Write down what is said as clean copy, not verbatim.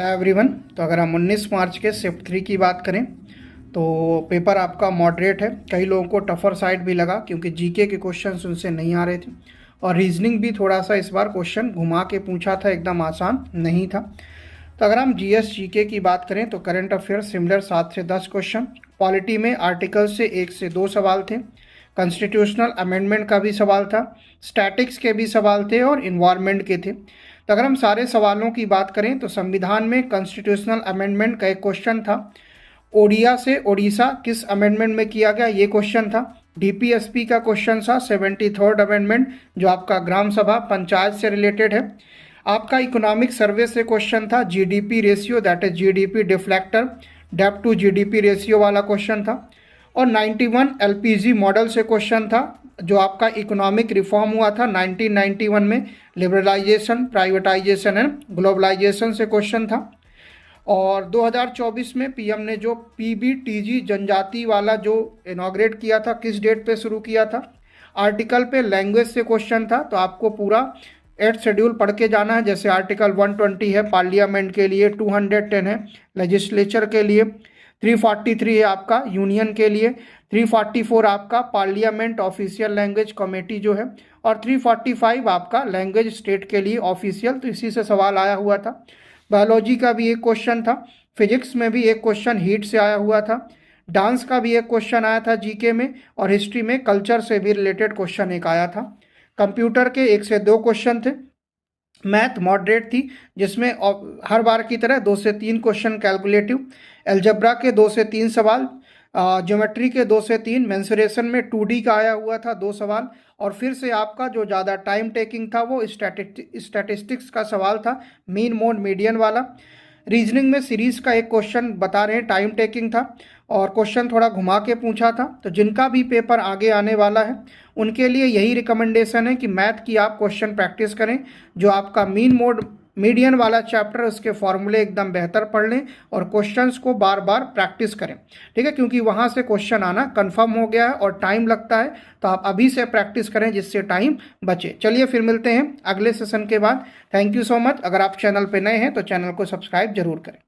Everyone, तो अगर हम 19 मार्च के शिफ्ट 3 की बात करें तो पेपर आपका मॉडरेट है। कई लोगों को टफर साइड भी लगा क्योंकि जीके के क्वेश्चंस उनसे नहीं आ रहे थे और रीजनिंग भी थोड़ा सा इस बार क्वेश्चन घुमा के पूछा था, एकदम आसान नहीं था। तो अगर हम जीएस जीके की बात करें तो करंट अफेयर सिमिलर 7 से 10 क्वेश्चन, पॉलिटी में आर्टिकल से 1 से 2 सवाल थे, कॉन्स्टिट्यूशनल अमेंडमेंट का भी सवाल था, स्टैटिक्स के भी सवाल थे और इन्वायरमेंट के थे। तो अगर हम सारे सवालों की बात करें तो संविधान में कॉन्स्टिट्यूशनल अमेंडमेंट का एक क्वेश्चन था, ओडिया से ओडिशा किस अमेंडमेंट में किया गया, ये क्वेश्चन था। डीपीएसपी का क्वेश्चन था 73rd अमेंडमेंट जो आपका ग्राम सभा पंचायत से रिलेटेड है। आपका इकोनॉमिक सर्वे से क्वेश्चन था GDP ratio, that is GDP deflector, डेब्ट टू जीडीपी रेशियो वाला क्वेश्चन था। और 91 एलपीजी मॉडल से क्वेश्चन था जो आपका इकोनॉमिक रिफॉर्म हुआ था 1991 में, लिबरलाइजेशन, प्राइवेटाइजेशन एंड ग्लोबलाइजेशन से क्वेश्चन था। और 2024 में पीएम ने जो पीबीटीजी जनजाति वाला जो इनॉग्रेट किया था, किस डेट पे शुरू किया था, आर्टिकल पे लैंग्वेज से क्वेश्चन था। तो आपको पूरा 8 शेड्यूल पढ़ के जाना है। जैसे आर्टिकल 120 है पार्लियामेंट के लिए, 210 है लेजिस्लेचर के लिए, 343 है आपका यूनियन के लिए, 344 आपका पार्लियामेंट ऑफिशियल लैंग्वेज कमेटी जो है, और 345 आपका लैंग्वेज स्टेट के लिए ऑफिशियल। तो इसी से सवाल आया हुआ था। बायोलॉजी का भी एक क्वेश्चन था, फिजिक्स में भी एक क्वेश्चन हीट से आया हुआ था, डांस का भी एक क्वेश्चन आया था जीके में, और हिस्ट्री में कल्चर से भी रिलेटेड क्वेश्चन एक आया था। कंप्यूटर के 1 से 2 क्वेश्चन थे। मैथ मॉडरेट थी जिसमें हर बार की तरह 2 से 3 क्वेश्चन कैलकुलेटिव, एल्जेब्रा के 2 से 3 सवाल, ज्योमेट्री के 2 से 3, मेंसुरेशन में 2D का आया हुआ था 2 सवाल, और फिर से आपका जो ज़्यादा टाइम टेकिंग था वो स्टैटिस्टिक्स का सवाल था, मीन मोड मीडियन वाला। रीजनिंग में सीरीज का एक क्वेश्चन बता रहे हैं, टाइम टेकिंग था और क्वेश्चन थोड़ा घुमा के पूछा था। तो जिनका भी पेपर आगे आने वाला है उनके लिए यही रिकमेंडेशन है कि मैथ की आप क्वेश्चन प्रैक्टिस करें। जो आपका मीन मोड मीडियन वाला चैप्टर, उसके फॉर्मूले एकदम बेहतर पढ़ लें और क्वेश्चंस को बार बार प्रैक्टिस करें, ठीक है, क्योंकि वहाँ से क्वेश्चन आना कंफर्म हो गया है और टाइम लगता है। तो आप अभी से प्रैक्टिस करें जिससे टाइम बचे। चलिए फिर मिलते हैं अगले सेशन के बाद। Thank you so much. अगर आप चैनल पे नए हैं तो चैनल को सब्सक्राइब जरूर करें।